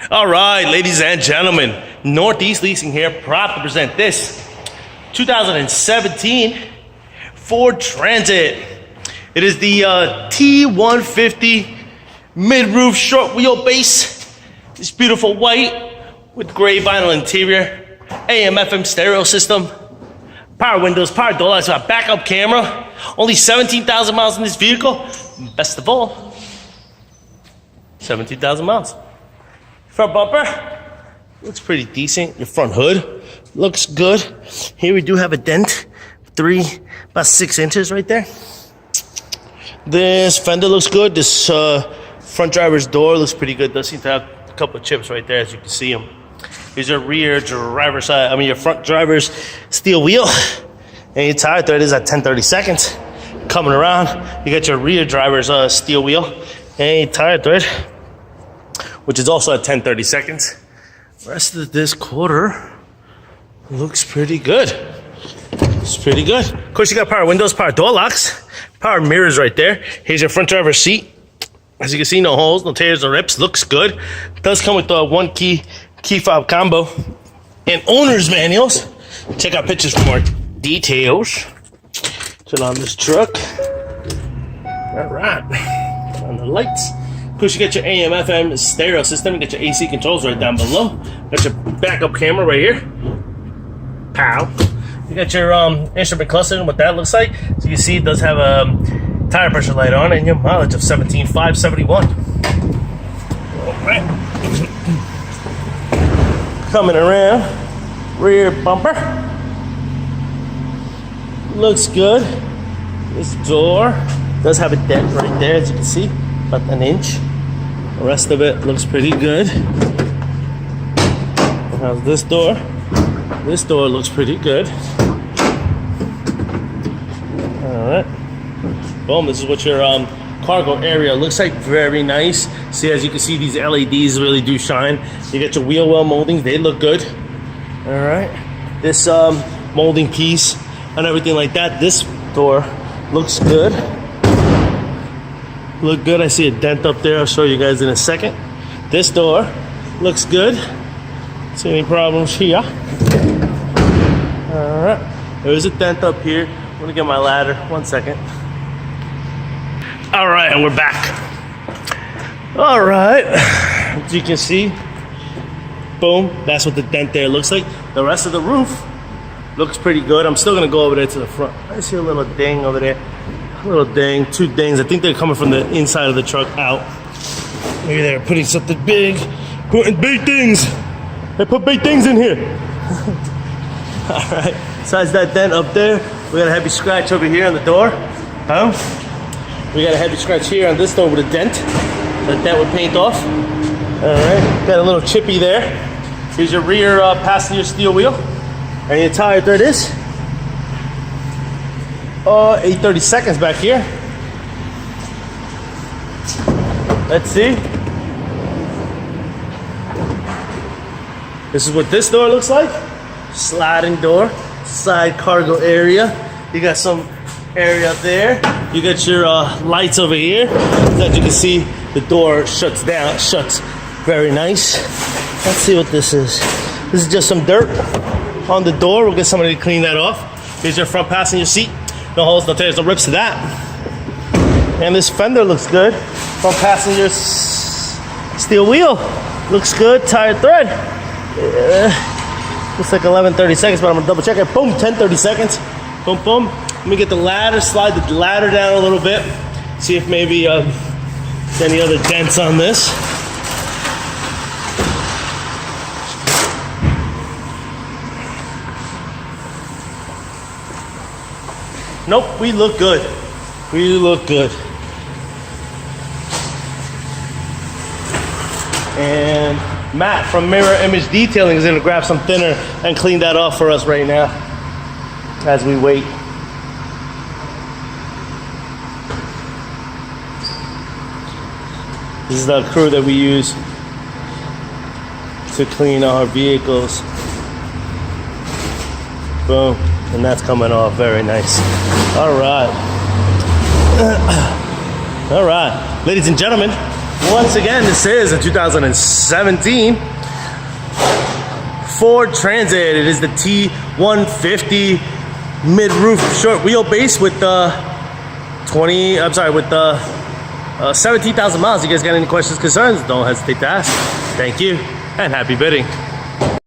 All right, ladies and gentlemen, Northeast Leasing here, proud to present this 2017 Ford Transit. It is the T-150 mid-roof short wheelbase. It's beautiful white with gray vinyl interior, AM/FM stereo system, power windows, power door locks, got backup camera. Only 17,000 miles in this vehicle. Best of all, 17,000 miles. Front bumper looks pretty decent. Your front hood looks good. Here we do have a dent, about 6 inches right there. This fender looks good. This front driver's door looks pretty good. Does seem to have a couple of chips right there, as you can see them. Here's your rear driver's side. Your front driver's steel wheel, and your tire thread is at 10/32. Coming around, you got your rear driver's steel wheel and your tire thread, which is also at 10/32. Rest of this quarter looks pretty good. It's pretty good. Of course, you got power windows, power door locks, power mirrors right there. Here's your front driver's seat. As you can see, no holes, no tears, no rips. Looks good. It does come with the one key fob combo and owner's manuals. Check out pictures for more details. Turn on this truck. All right. On the lights. Of course, you get your AM/FM stereo system. You get your AC controls right down below. Got your backup camera right here. Pow. You got your instrument cluster and what that looks like. So you see it does have a tire pressure light on and your mileage of 17,571. All right. Coming around, rear bumper. Looks good. This door does have a dent right there, as you can see, about an inch. The rest of it looks pretty good. How's this door? This door looks pretty good. All right. Boom. This is what your cargo area looks like. Very nice. See, as you can see, these LEDs really do shine. You get your wheel well moldings. They look good. All right. This molding piece and everything like that. This door looks good. Look good. I see a dent up there. I'll show you guys in a second. This door looks good. See any problems here? All right. There's a dent up here. I'm gonna get my ladder. 1 second. All right, and we're back. All right. As you can see, boom. That's what the dent there looks like. The rest of the roof looks pretty good. I'm still gonna go over there to the front. I see a little ding over there. A little ding, 2 dings. I think they're coming from the inside of the truck out. Maybe they're putting something big, putting big things. They put big things in here. All right. Besides that dent up there, we got a heavy scratch over here on the door. We got a heavy scratch here on this door with a dent. That dent would paint off. All right. Got a little chippy there. Here's your rear passenger steel wheel. And your tire thread is 8/32 back here. Let's see. This is what this door looks like. Sliding door, side cargo area. You got some area up there. You got your lights over here. As you can see, the door shuts very nice. Let's see what this is. This is just some dirt on the door. We'll get somebody to clean that off. Here's your front passenger seat. No holes, no tears, no rips to that. And this fender looks good. Front passenger steel wheel looks good. Tire thread. Looks like 11/32, but I'm gonna double check it. Boom, 10/32. Boom, boom. Let me get the ladder, slide the ladder down a little bit. See if maybe there's any other dents on this. Nope, we look good. We look good. And Matt from Mirror Image Detailing is gonna grab some thinner and clean that off for us right now as we wait. This is the crew that we use to clean our vehicles. Boom, and that's coming off very nice. All right. All right, ladies and gentlemen, Once again, this is a 2017 Ford Transit. It is the T-150 mid-roof short wheelbase with the 17,000 miles. You guys got any questions, concerns? Don't hesitate to ask. Thank you, and happy bidding.